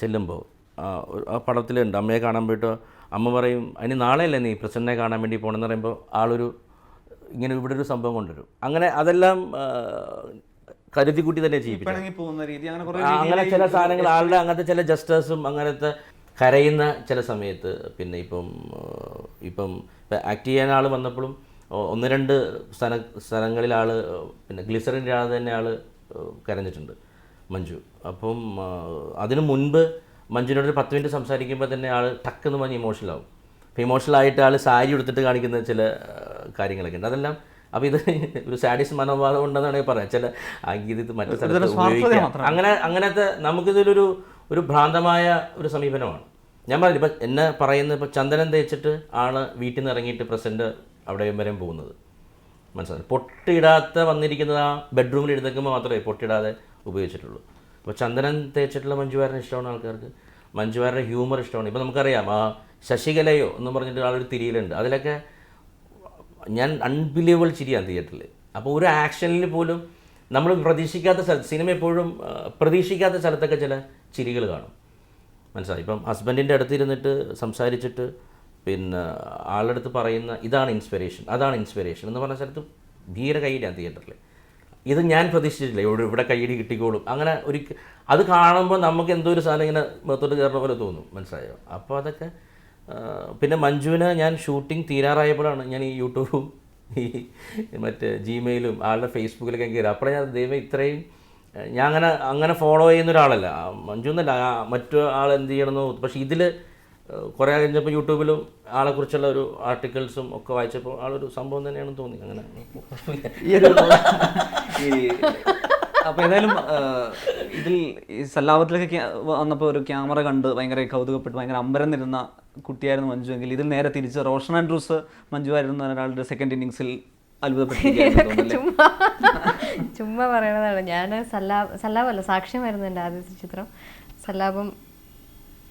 ചെല്ലുമ്പോൾ ആ പടത്തിലുണ്ട്. അമ്മയെ കാണാൻ പോയിട്ട് അമ്മ പറയും, അതിന് നാളെയല്ലേ നീ പ്രസന്നനെ കാണാൻ വേണ്ടി പോകണമെന്ന് പറയുമ്പോൾ ആളൊരു ഇങ്ങനെ ഇവിടെ ഒരു സംഭവം കൊണ്ടുവരും. അങ്ങനെ അതെല്ലാം കരുതിക്കുട്ടി തന്നെ ചെയ്യിപ്പിക്കും. അങ്ങനെ ചില സാധനങ്ങൾ ആളുടെ അങ്ങനത്തെ ചില ജസ്റ്റേഴ്സും അങ്ങനത്തെ കരയുന്ന ചില സമയത്ത്. പിന്നെ ഇപ്പം ആക്ട് ചെയ്യാൻ ആൾ വന്നപ്പോഴും 1-2 സ്ഥലങ്ങളിൽ ആൾ പിന്നെ ഗ്ലിസറിൻ്റെ ആൾ തന്നെ ആൾ കരഞ്ഞിട്ടുണ്ട് മഞ്ജു. അപ്പം അതിനു മുൻപ് മഞ്ജുവിനോട് ഒരു 10 മിനിറ്റ് സംസാരിക്കുമ്പോൾ തന്നെ ആൾ ടക്കെന്ന് പറഞ്ഞ് ഇമോഷണലാവും. അപ്പോൾ ഇമോഷണലായിട്ട് ആൾ സാരി എടുത്തിട്ട് കാണിക്കുന്ന ചില കാര്യങ്ങളൊക്കെ ഉണ്ട്. അതെല്ലാം അപ്പോൾ ഇത് ഒരു സാഡിസ്റ്റ് മനോഭാവം ഉണ്ടെന്നാണ് പറയാം. ചില ഇത് മറ്റു സ്ഥലത്ത് ഉപയോഗിക്കാം. അങ്ങനത്തെ നമുക്കിതൊരു ഭ്രാന്തമായ ഒരു സമീപനമാണ്. ഞാൻ പറഞ്ഞു, ഇപ്പം എന്നെ പറയുന്നത്, ഇപ്പോൾ ചന്ദനം തേച്ചിട്ട് ആൾ വീട്ടിൽ നിന്ന് ഇറങ്ങിയിട്ട് പ്രസൻറ്റ് അവിടെ വരെ പോകുന്നത് മനസ്സിലായി. പൊട്ടിയിടാത്ത വന്നിരിക്കുന്നത് ആ ബെഡ്റൂമിൽ എഴുന്നേൽക്കുമ്പോൾ മാത്രമേ പൊട്ടിയിടാതെ ഉപയോഗിച്ചിട്ടുള്ളൂ. അപ്പോൾ ചന്ദനം തേച്ചിട്ടുള്ള മഞ്ജു വാര്യനെ ഇഷ്ടമാണ് ആൾക്കാർക്ക്. മഞ്ജു വാര്യരുടെ ഹ്യൂമർ ഇഷ്ടമാണ്. ഇപ്പോൾ നമുക്കറിയാം, ആ ശശികലയോ എന്ന് പറഞ്ഞിട്ട് ആളൊരു തിരിയിലുണ്ട്. അതിലൊക്കെ ഞാൻ അൺബിലീവബിൾ ചിരിയാണ് തിയേറ്ററിൽ. അപ്പോൾ ഒരു ആക്ഷനിൽ പോലും നമ്മൾ പ്രതീക്ഷിക്കാത്ത സ്ഥലത്ത്, സിനിമ എപ്പോഴും പ്രതീക്ഷിക്കാത്ത സ്ഥലത്തൊക്കെ ചില ചിരികൾ കാണും. മനസ്സിലായി? ഇപ്പം ഹസ്ബൻഡിൻ്റെ അടുത്തിരുന്നിട്ട് സംസാരിച്ചിട്ട് പിന്നെ ആളുടെ അടുത്ത് പറയുന്ന ഇതാണ് ഇൻസ്പിറേഷൻ, അതാണ് ഇൻസ്പിറേഷൻ എന്ന് പറഞ്ഞ സ്ഥലത്ത് ധീര കൈയിലാണ് തിയേറ്ററിൽ. ഇത് ഞാൻ പ്രതീക്ഷിച്ചിട്ടില്ല, ഇവിടെ കൈയടി കിട്ടിക്കോളും. അങ്ങനെ അത് കാണുമ്പോൾ നമുക്ക് എന്തോ ഒരു സാധനം ഇങ്ങനെ മുഖത്തോട്ട് കയറുന്ന പോലെ തോന്നും. മനസ്സിലായോ? അപ്പോൾ അതൊക്കെ പിന്നെ മഞ്ജുവിന് ഞാൻ ഷൂട്ടിംഗ് തീരാറായപ്പോഴാണ് ഞാൻ ഈ യൂട്യൂബും ഈ മറ്റേ ജിമെയിലും ആളുടെ ഫേസ്ബുക്കിലൊക്കെ കയറി. അപ്പോഴേ ഞാൻ ദൈവം ഇത്രയും ഞാൻ അങ്ങനെ ഫോളോ ചെയ്യുന്ന ഒരാളല്ല, മഞ്ജു എന്നല്ല, മറ്റു ആൾ എന്ത് ചെയ്യണമെന്നോ. പക്ഷേ ഇതിൽ കുറേ കഴിഞ്ഞപ്പോൾ യൂട്യൂബിലും ആളെക്കുറിച്ചുള്ള ഒരു ആർട്ടിക്കിൾസും ഒക്കെ വായിച്ചപ്പോൾ ആളൊരു സംഭവം തന്നെയാണെന്ന് തോന്നി. അങ്ങനെ അപ്പോൾ ഏതായാലും ഇതിൽ ഈ സല്ലാപത്തിലൊക്കെ വന്നപ്പോൾ ഒരു ക്യാമറ കണ്ട് ഭയങ്കര കൗതുകപ്പെട്ട് ഭയങ്കര അമ്പരം നിരുന്ന കുട്ടിയായിരുന്നു മഞ്ജു എങ്കിൽ ഇതിൽ നേരെ തിരിച്ച് റോഷൻ ആൻഡ്രൂസ് മഞ്ജു ആയിരുന്നു ഒരാളുടെ സെക്കൻഡ് ഇന്നിങ്സിൽ ചുമ്മാ പറയണതാണ്. ഞാൻ സല്ലാബല്ല, സാക്ഷ്യമായിരുന്നു എൻ്റെ ആദ്യത്തെ ചിത്രം. സല്ലാബും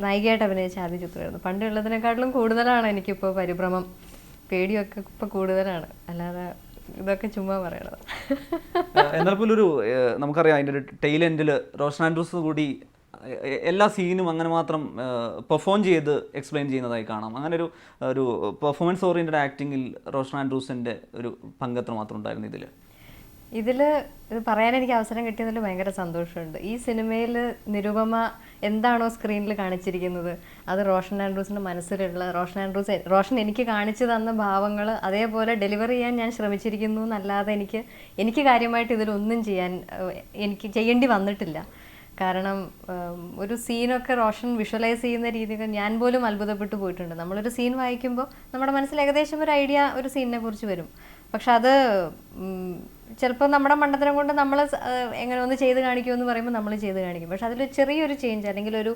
നായികയായിട്ട് അഭിനയിച്ച ആദ്യ ചിത്രമായിരുന്നു. പണ്ടുള്ളതിനെക്കാട്ടിലും കൂടുതലാണ് എനിക്കിപ്പോൾ പരിഭ്രമം, പേടിയൊക്കെ ഇപ്പോൾ കൂടുതലാണ്. അല്ലാതെ ഇതൊക്കെ ചുമ്മാ പറയണത്. എന്നാൽ പോലും ഒരു നമുക്കറിയാം അതിൻ്റെ ഒരു ടെയിൽ എൻഡിൽ റോഷൻ ആൻഡ്രൂസ് കൂടി എല്ലാ സീനും അങ്ങനെ മാത്രം പെർഫോം ചെയ്ത് എക്സ്പ്ലെയിൻ ചെയ്യുന്നതായി കാണാം. അങ്ങനെ ഒരു പെർഫോമൻസ് ഓറിയൻറ്റഡ് ആക്ടിങ്ങിൽ റോഷൻ ആൻഡ്രൂസിൻ്റെ ഒരു പങ്കെത്ര മാത്രം ഉണ്ടായിരുന്നു ഇതിൽ. ഇത് പറയാൻ എനിക്ക് അവസരം കിട്ടിയതിൽ ഭയങ്കര സന്തോഷമുണ്ട്. ഈ സിനിമയിൽ നിരുപമ എന്താണോ സ്ക്രീനിൽ കാണിച്ചിരിക്കുന്നത് അത് റോഷൻ ആൻഡ്രൂസിൻ്റെ മനസ്സിലുള്ള റോഷൻ എനിക്ക് കാണിച്ചു തന്ന ഭാവങ്ങൾ അതേപോലെ ഡെലിവർ ചെയ്യാൻ ഞാൻ ശ്രമിച്ചിരിക്കുന്നു എന്നല്ലാതെ എനിക്ക് കാര്യമായിട്ട് ഇതിലൊന്നും എനിക്ക് ചെയ്യേണ്ടി വന്നിട്ടില്ല. കാരണം ഒരു സീനൊക്കെ റോഷൻ വിഷ്വലൈസ് ചെയ്യുന്ന രീതിക്ക് ഞാൻ പോലും അത്ഭുതപ്പെട്ടു പോയിട്ടുണ്ട്. നമ്മളൊരു സീൻ വായിക്കുമ്പോൾ നമ്മുടെ മനസ്സിൽ ഏകദേശം ഒരു ഐഡിയ ഒരു സീനിനെ കുറിച്ച് വരും. പക്ഷെ അത് ചിലപ്പോൾ നമ്മുടെ മണ്ടത്തരം കൊണ്ട് നമ്മൾ എങ്ങനെ ഒന്ന് ചെയ്ത് കാണിക്കുമെന്ന് പറയുമ്പോൾ നമ്മൾ ചെയ്ത് കാണിക്കും. പക്ഷെ അതിൽ ചെറിയൊരു ചേഞ്ച് അല്ലെങ്കിൽ ഒരു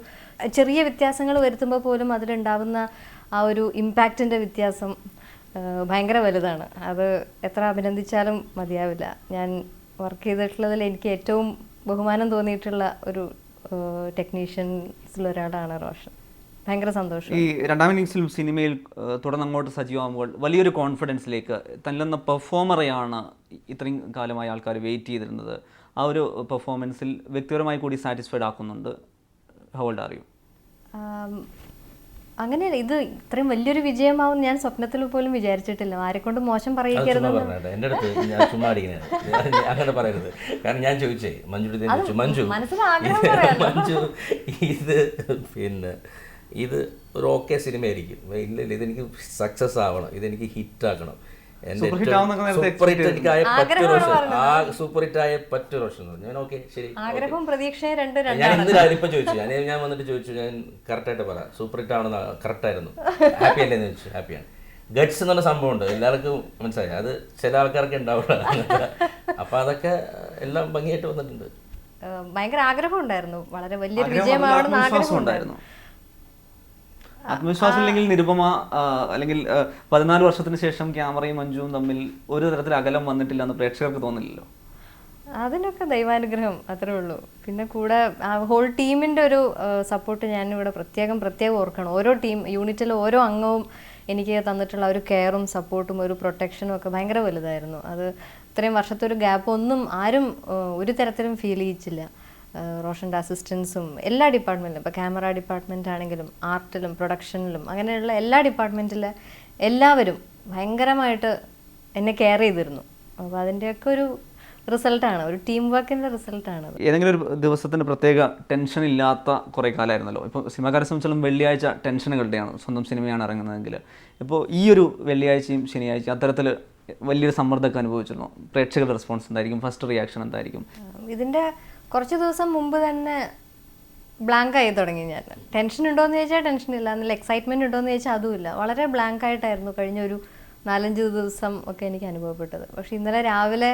ചെറിയ വ്യത്യാസങ്ങൾ വരുത്തുമ്പോൾ പോലും അതിലുണ്ടാവുന്ന ആ ഒരു ഇമ്പാക്റ്റിൻ്റെ വ്യത്യാസം ഭയങ്കര വലുതാണ്. അത് എത്ര അഭിനന്ദിച്ചാലും മതിയാവില്ല. ഞാൻ വർക്ക് ചെയ്തിട്ടുള്ളതിൽ എനിക്ക് ഏറ്റവും ബഹുമാനം തോന്നിയിട്ടുള്ള ഒരു ടെക്നീഷ്യൻസിലൊരാളാണ് റോഷൻ. ഭയങ്കര സന്തോഷം. ഈ രണ്ടാം ഇന്നിങ്സിൽ സിനിമയിൽ തുടർന്നങ്ങോട്ട് സജീവമാകുമ്പോൾ വലിയൊരു കോൺഫിഡൻസിലേക്ക് തന്നെന്ന പെർഫോമറെയാണ് ഇത്രയും കാലമായി ആൾക്കാർ വെയിറ്റ് ചെയ്തിരുന്നത്. ആ ഒരു പെർഫോമൻസിൽ വ്യക്തിപരമായി കൂടി സാറ്റിസ്ഫൈഡ് ആക്കുന്നുണ്ട്. How old are you? അങ്ങനെയല്ല, ഇത് ഇത്രയും വലിയൊരു വിജയമാവും ഞാൻ സ്വപ്നത്തിൽ പോലും വിചാരിച്ചിട്ടില്ല. ആരെക്കൊണ്ട് മോശം പറയിക്കരുത്. എൻ്റെ അടുത്ത് ഞാൻ ചുമ്മാ അങ്ങനെ പറയരുത്. കാരണം ഞാൻ ചോദിച്ചേ മഞ്ജു ഇത് ഒരു ഓക്കെ സിനിമ ആയിരിക്കും, ഇല്ല ഇതെനിക്ക് സക്സസ് ആവണം, ഇതെനിക്ക് ഹിറ്റാക്കണം, സൂപ്പർ ഹിറ്റ് ആയ പറ്റു റോഷൻ. ഞാൻ ഓക്കെ ശരി, ആഗ്രഹവും പ്രതീക്ഷയും രണ്ട് ഞാൻ എന്തിനാണ് ഇപ്പം ചോദിച്ചു, ഞാൻ വന്നിട്ട് ചോദിച്ചു, ഞാൻ കറക്റ്റായിട്ട് പറ സൂപ്പർ ഹിറ്റ് ആവണമെന്ന്, കറക്റ്റായിരുന്നു, ഹാപ്പി അല്ലേന്ന് ചോദിച്ചു. ഹാപ്പിയാണ്. ഗട്ട്സ് എന്ന് പറഞ്ഞ സംഭവം ഉണ്ട്, എല്ലാവർക്കും മനസ്സിലായി, അത് ചില ആൾക്കാർക്ക് ഉണ്ടാവില്ല. അപ്പൊ അതൊക്കെ എല്ലാം ഭംഗിയായിട്ട് വന്നിട്ടുണ്ട്. ഭയങ്കര ആഗ്രഹം ഉണ്ടായിരുന്നു, വളരെ വലിയൊരു വിജയമാവണമെന്ന് ആഗ്രഹം ഉണ്ടായിരുന്നു. ആത്മവിശ്വാസം ഇല്ലെങ്കിൽ നിരുപമ അല്ലെങ്കിൽ 14 വർഷത്തിന് ശേഷം ക്യാമറയും മഞ്ജുവും തമ്മിൽ ഒരു തരത്തിൽ അകലം വന്നിട്ടില്ല എന്ന് പ്രേക്ഷകർക്ക് തോന്നില്ലല്ലോ. അതിനൊക്കെ ദൈവാനുഗ്രഹം, അത്രേ ഉള്ളൂ. പിന്നെ കൂടെ ഹോൾ ടീമിൻ്റെ ഒരു സപ്പോർട്ട് ഞാനിവിടെ പ്രത്യേകം ഓർക്കണം. ഓരോ യൂണിറ്റിലെ ഓരോ അംഗവും എനിക്ക് തന്നിട്ടുള്ള ഒരു കെയറും സപ്പോർട്ടും ഒരു പ്രൊട്ടക്ഷനും ഒക്കെ ഭയങ്കര വലുതായിരുന്നു. അത് ഇത്രയും വർഷത്തെ ഒരു ഗ്യാപ്പ് ഒന്നും ആരും ഒരു തരത്തിലും ഫീൽ ചെയ്യിച്ചില്ല. റോഷൻ്റെ അസിസ്റ്റൻസും എല്ലാ ഡിപ്പാർട്ട്മെൻറ്റിലും, ഇപ്പോൾ ക്യാമറ ഡിപ്പാർട്ട്മെൻ്റ് ആണെങ്കിലും ആർട്ടിലും പ്രൊഡക്ഷനിലും അങ്ങനെയുള്ള എല്ലാ ഡിപ്പാർട്ട്മെൻറ്റിലെ എല്ലാവരും ഭയങ്കരമായിട്ട് എന്നെ കെയർ ചെയ്തിരുന്നു. അപ്പോൾ അതിൻ്റെയൊക്കെ ഒരു റിസൾട്ടാണ്, ഒരു ടീം വർക്കിൻ്റെ റിസൾട്ടാണ്. ഏതെങ്കിലും ഒരു ദിവസത്തിന് പ്രത്യേക ടെൻഷൻ ഇല്ലാത്ത കുറേ കാലമായിരുന്നല്ലോ. ഇപ്പോൾ സിനിമാക്കാരെ സംബന്ധിച്ചാലും വെള്ളിയാഴ്ച ടെൻഷനുകളുടെയാണ്, സ്വന്തം സിനിമയാണ് ഇറങ്ങുന്നതെങ്കിൽ. ഇപ്പോൾ ഈ ഒരു വെള്ളിയാഴ്ചയും ശനിയാഴ്ചയും അത്തരത്തിൽ വലിയൊരു സമ്മർദ്ദമൊക്കെ അനുഭവിച്ചിരുന്നു. പ്രേക്ഷകരുടെ റെസ്പോൺസ് എന്തായിരിക്കും? ഫസ്റ്റ് റിയാക്ഷൻ എന്തായിരിക്കും? ഇതിൻ്റെ കുറച്ച് ദിവസം മുമ്പ് തന്നെ ബ്ലാങ്ക് ആയി തുടങ്ങി ഞാൻ. ടെൻഷൻ ഉണ്ടോയെന്ന് ചോദിച്ചാൽ ടെൻഷനില്ല, നല്ല എക്സൈറ്റ്മെൻറ്റ് ഉണ്ടോയെന്ന് ചോദിച്ചാൽ അതുമില്ല. വളരെ ബ്ലാങ്ക് ആയിട്ടായിരുന്നു കഴിഞ്ഞ ഒരു 4-5 ദിവസം ഒക്കെ എനിക്ക് അനുഭവപ്പെട്ടത്. പക്ഷേ ഇന്നലെ രാവിലെ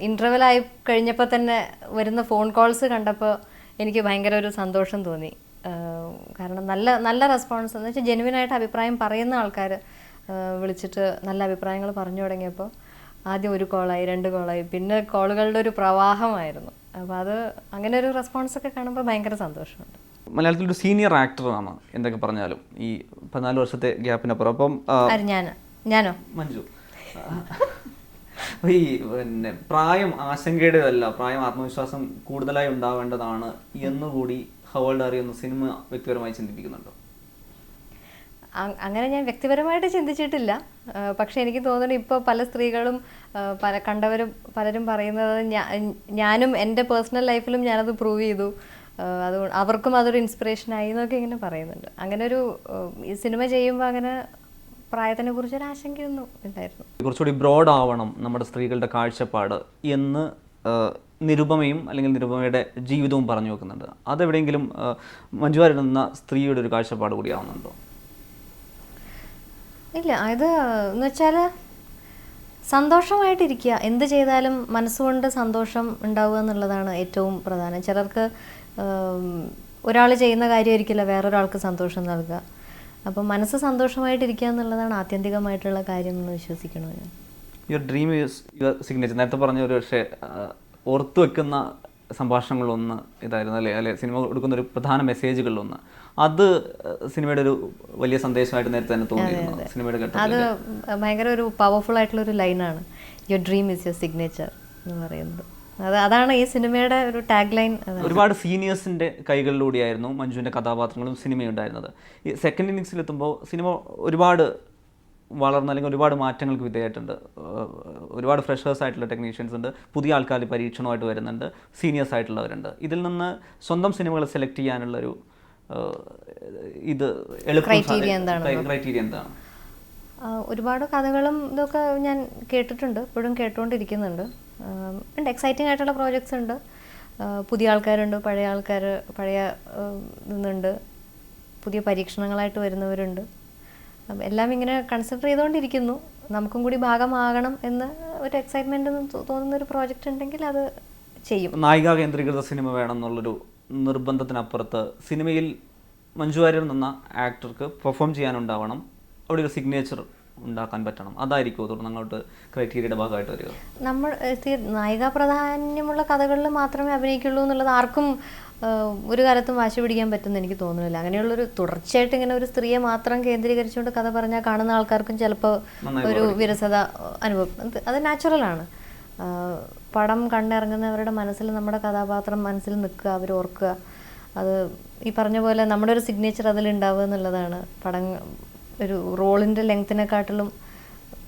ഇൻ്റർവെൽ കഴിഞ്ഞപ്പോൾ തന്നെ വരുന്ന ഫോൺ കോൾസ് കണ്ടപ്പോൾ എനിക്ക് ഭയങ്കര ഒരു സന്തോഷം തോന്നി. കാരണം നല്ല റെസ്പോൺസ് എന്ന് വെച്ചാൽ ജെനുവിനായിട്ട് അഭിപ്രായം പറയുന്ന ആൾക്കാർ വിളിച്ചിട്ട് നല്ല അഭിപ്രായങ്ങൾ പറഞ്ഞു തുടങ്ങിയപ്പോൾ ആദ്യം 1 കോളായി, 2 കോളായി, പിന്നെ കോളുകളുടെ ഒരു പ്രവാഹമായിരുന്നു. അപ്പോൾ അത് അങ്ങനെ ഒരു റെസ്പോൺസൊക്കെ കാണുമ്പോൾ ഭയങ്കര സന്തോഷമുണ്ട്. മലയാളത്തിലൊരു സീനിയർ ആക്ടറാണ് എന്തൊക്കെ പറഞ്ഞാലും ഈ 14 വർഷത്തെ ഗ്യാപ്പിനപ്പുറം. അപ്പം ഞാനോ മഞ്ജു ഈ പിന്നെ പ്രായം ആശങ്കയുടേതല്ല, പ്രായം ആത്മവിശ്വാസം കൂടുതലായി ഉണ്ടാവേണ്ടതാണ് എന്നുകൂടി ഹൗ ഓൾഡ് ആർ യു എന്ന സിനിമ വ്യക്തിപരമായി ചിന്തിപ്പിക്കുന്നുണ്ടോ? അങ്ങനെ ഞാൻ വ്യക്തിപരമായിട്ട് ചിന്തിച്ചിട്ടില്ല. പക്ഷെ എനിക്ക് തോന്നുന്നു ഇപ്പോൾ പല സ്ത്രീകളും കണ്ടവരും പലരും പറയുന്നത് ഞാനും എൻ്റെ പേഴ്സണൽ ലൈഫിലും ഞാനത് പ്രൂവ് ചെയ്തു, അതുകൊണ്ട് അവർക്കും അതൊരു ഇൻസ്പിറേഷനായി എന്നൊക്കെ ഇങ്ങനെ പറയുന്നുണ്ട്. അങ്ങനെ ഒരു ഈ സിനിമ ചെയ്യുമ്പോൾ അങ്ങനെ പ്രായത്തിനെ കുറിച്ചൊരു ആശങ്കയൊന്നും ഇല്ലായിരുന്നു. കുറച്ചുകൂടി ബ്രോഡ് ആവണം നമ്മുടെ സ്ത്രീകളുടെ കാഴ്ചപ്പാട് എന്ന് നിരുപമയും അല്ലെങ്കിൽ നിരുപമയുടെ ജീവിതവും പറഞ്ഞു വെക്കുന്നുണ്ട്. അതെവിടെയെങ്കിലും മഞ്ജു വാര്യർ എന്ന സ്ത്രീയുടെ ഒരു കാഴ്ചപ്പാട് കൂടി ആവുന്നുണ്ടോ? ഇല്ല, ഇത് എന്ന് വെച്ചാൽ സന്തോഷമായിട്ടിരിക്കുക, എന്ത് ചെയ്താലും മനസ്സുകൊണ്ട് സന്തോഷം ഉണ്ടാവുക എന്നുള്ളതാണ് ഏറ്റവും പ്രധാനം. ചിലർക്ക് ഒരാൾ ചെയ്യുന്ന കാര്യമായിരിക്കില്ല വേറൊരാൾക്ക് സന്തോഷം നൽകുക. അപ്പം മനസ്സ് സന്തോഷമായിട്ടിരിക്കുക എന്നുള്ളതാണ് ആത്യന്തികമായിട്ടുള്ള കാര്യം എന്ന് വിശ്വസിക്കണോ ഞാൻ. Your dream is your signature. നേരത്തെ പറഞ്ഞ ഒരു പക്ഷേ ഓർത്തു വെക്കുന്ന സംഭാഷണങ്ങളൊന്ന് ഇതായിരുന്നു അല്ലേ സിനിമ കൊടുക്കുന്ന ഒരു പ്രധാന മെസ്സേജുകളിലൊന്ന്. അത് സിനിമയുടെ ഒരു വലിയ സന്ദേശമായിട്ട് നേരത്തെ തന്നെ തോന്നിയിരുന്നു സിനിമയുടെ ഘട്ടത്തിൽ. അത് ഭയങ്കര ഒരു പവർഫുൾ ആയിട്ടുള്ള ഒരു ലൈനാണ്, your dream is your signature എന്ന് പറയുന്നത്. അതാണ് ഈ സിനിമയുടെ ഒരു ടാഗ് ലൈൻ. ഒരുപാട് സീനിയേഴ്സിൻ്റെ കൈകളിലൂടെയായിരുന്നു മഞ്ജുവിൻ്റെ കഥാപാത്രങ്ങളും സിനിമയുണ്ടായിരുന്നത്. ഈ സെക്കൻഡ് ഇന്നിങ്സിലെത്തുമ്പോൾ സിനിമ ഒരുപാട് വളർന്ന അല്ലെങ്കിൽ ഒരുപാട് മാറ്റങ്ങൾക്ക് വിധേയമായിട്ടുണ്ട്. ഒരുപാട് ഫ്രഷേഴ്സ് ആയിട്ടുള്ള ടെക്നീഷ്യൻസ് ഉണ്ട്, പുതിയ ആൾക്കാർ പരീക്ഷണമായിട്ട് വരുന്നുണ്ട്, സീനിയേഴ്സ് ആയിട്ടുള്ളവരുണ്ട്. ഇതിൽ നിന്ന് സ്വന്തം സിനിമകൾ സെലക്ട് ചെയ്യാനുള്ളൊരു ഇത് ക്രൈറ്റീരിയ എന്താണ്? ഒരുപാട് കഥകളും ഇതൊക്കെ ഞാൻ കേട്ടിട്ടുണ്ട്, ഇപ്പോഴും കേട്ടുകൊണ്ടിരിക്കുന്നുണ്ട്. ഉണ്ട്, എക്സൈറ്റിംഗ് ആയിട്ടുള്ള പ്രോജക്ട്സ് ഉണ്ട്, പുതിയ ആൾക്കാരുണ്ട്, പഴയ ഇതുണ്ട്, പുതിയ പരീക്ഷണങ്ങളായിട്ട് വരുന്നവരുണ്ട്. എല്ലാം ഇങ്ങനെ കൺസിഡർ ചെയ്തുകൊണ്ടിരിക്കുന്നു. നമുക്കും കൂടി ഭാഗമാകണം എന്ന് ഒരു എക്സൈറ്റ്മെൻ്റ് തോന്നുന്ന ഒരു പ്രോജക്റ്റ് ഉണ്ടെങ്കിൽ അത് ചെയ്യും. നായിക കേന്ദ്രീകൃത സിനിമ വേണം എന്നുള്ളൊരു നിർബന്ധത്തിനപ്പുറത്ത് സിനിമയിൽ മഞ്ജു വാര്യർ എന്ന ആക്ടർക്ക് പെർഫോം ചെയ്യാനുണ്ടാവണം, അവിടെ ഒരു സിഗ്നേച്ചർ ഉണ്ടാക്കാൻ പറ്റണം. അതായിരിക്കും തുടർന്ന് അങ്ങോട്ട് ക്രൈറ്റീരിയയുടെ ഭാഗമായിട്ട് വരിക. നമ്മൾ നായിക പ്രാധാന്യമുള്ള കഥകളിൽ മാത്രമേ അഭിനയിക്കുള്ളൂ എന്നുള്ളത് ആർക്കും ഒരു കാലത്തും വാശി പിടിക്കാൻ പറ്റുമെന്ന് എനിക്ക് തോന്നുന്നില്ല. അങ്ങനെയുള്ളൊരു തുടർച്ചയായിട്ട് ഇങ്ങനെ ഒരു സ്ത്രീയെ മാത്രം കേന്ദ്രീകരിച്ചുകൊണ്ട് കഥ പറഞ്ഞാൽ കാണുന്ന ആൾക്കാർക്കും ചിലപ്പോൾ ഒരു വിരസത അനുഭവം. അത് നാച്ചുറലാണ്. പടം കണ്ടിറങ്ങുന്നവരുടെ മനസ്സിൽ നമ്മുടെ കഥാപാത്രം മനസ്സിൽ നിൽക്കുക, അവർ ഓർക്കുക. അത് ഈ പറഞ്ഞ പോലെ നമ്മുടെ ഒരു സിഗ്നേച്ചർ അതിലുണ്ടാവുക എന്നുള്ളതാണ് പടം ഒരു റോളിൻ്റെ ലെങ്ത്തിനെക്കാട്ടിലും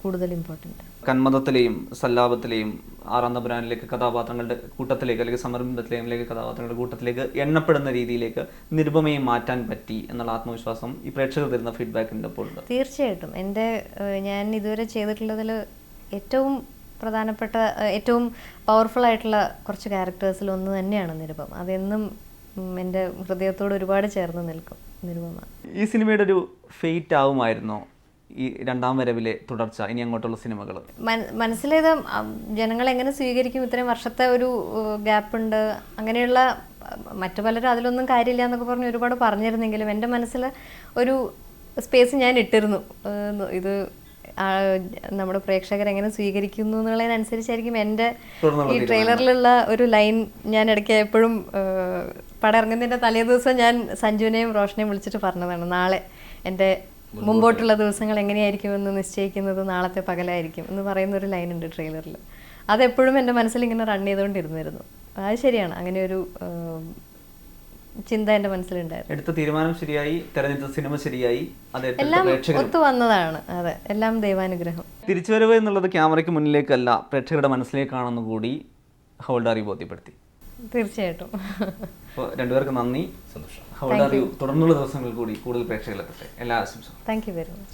കൂടുതൽ ഇമ്പോർട്ടൻറ്റ്. കന്മതത്തിലെയും സല്ലാപത്തിലെയും ആറാം തമ്പുരാനിലേക്ക് കഥാപാത്രങ്ങളുടെ കൂട്ടത്തിലേക്ക് അല്ലെങ്കിൽ സമർബന്ധത്തിലേക്ക് കഥാപാത്രങ്ങളുടെ കൂട്ടത്തിലേക്ക് എണ്ണപ്പെടുന്ന രീതിയിലേക്ക് നിരുപമയെ മാറ്റാൻ പറ്റി എന്നുള്ള ആത്മവിശ്വാസം ഈ പ്രേക്ഷകർ തരുന്ന ഫീഡ്ബാക്കിൻ്റെ അപ്പോൾ ഉണ്ട്. തീർച്ചയായിട്ടും. ഞാൻ ഇതുവരെ ചെയ്തിട്ടുള്ളതിൽ ഏറ്റവും പ്രധാനപ്പെട്ട ഏറ്റവും പവർഫുൾ ആയിട്ടുള്ള കുറച്ച് ക്യാരക്ടേഴ്സിൽ ഒന്ന് തന്നെയാണ് നിരുപമ. അതെന്നും എൻ്റെ ഹൃദയത്തോട് ഒരുപാട് ചേർന്ന് നിൽക്കും നിരുപമ. ഈ സിനിമയുടെ ഒരു ഫെയ്റ്റ് ആവുമായിരുന്നോ ഈ രണ്ടാം വരവിലെ തുടർച്ച, ഇനി അങ്ങോട്ടുള്ള സിനിമകൾ? മനസ്സിലേത് ജനങ്ങൾ എങ്ങനെ സ്വീകരിക്കും, ഇത്രയും വർഷത്തെ ഒരു ഗ്യാപ്പ് ഉണ്ട്, അങ്ങനെയുള്ള മറ്റു പലരും അതിലൊന്നും കാര്യമില്ല എന്നൊക്കെ പറഞ്ഞ് ഒരുപാട് പറഞ്ഞിരുന്നെങ്കിലും എൻ്റെ മനസ്സിൽ ഒരു സ്പേസ് ഞാൻ ഇട്ടിരുന്നു. ഇത് നമ്മുടെ പ്രേക്ഷകർ എങ്ങനെ സ്വീകരിക്കുന്നു എന്നുള്ളതിനനുസരിച്ചായിരിക്കും എൻ്റെ ഈ ട്രെയിലറിലുള്ള ഒരു ലൈൻ. ഞാൻ ഇടയ്ക്ക് എപ്പോഴും പടം ഇറങ്ങുന്നതിൻ്റെ തലേ ദിവസം ഞാൻ സഞ്ജുവിനെയും റോഷനെയും വിളിച്ചിട്ട് പറഞ്ഞതാണ്, നാളെ എൻ്റെ മുമ്പോട്ടുള്ള ദിവസങ്ങൾ എങ്ങനെയായിരിക്കുമെന്ന് നിശ്ചയിക്കുന്നത് നാളത്തെ പകലായിരിക്കും എന്ന് പറയുന്നൊരു ലൈനുണ്ട് ട്രെയിലറിൽ. അതെപ്പോഴും എൻ്റെ മനസ്സിൽ ഇങ്ങനെ റൺ ചെയ്തുകൊണ്ടിരുന്നിരുന്നു. അത് ശരിയാണ്, അങ്ങനെ ഒരു ചിന്ത എൻ്റെ മനസ്സിലുണ്ടായിരുന്നു. എടുത്ത തീരുമാനം ശരിയായി, തെരഞ്ഞെടുത്ത സിനിമ ശരിയായി, എല്ലാം ഒത്തു വന്നതാണ്. അതെ, എല്ലാം ദൈവാനുഗ്രഹം. തിരിച്ചുവരവ് എന്നുള്ളത് ക്യാമറയ്ക്ക് മുന്നിലേക്കല്ല പ്രേക്ഷകരുടെ മനസ്സിലേക്കാണെന്ന് കൂടി ഹൗ ഓൾഡ് ആർ യു ബോധ്യപ്പെടുത്തി. തീർച്ചയായിട്ടും. അപ്പോൾ രണ്ടുപേർക്ക് നന്ദി, സന്തോഷം. ഹൗ ഓൾഡ് ആർ യു തുടർന്നുള്ള ദിവസങ്ങളിൽ കൂടി കൂടുതൽ പ്രേക്ഷകരിലെത്തട്ടെ. എല്ലാ ആശംസകളും. Thank you very much.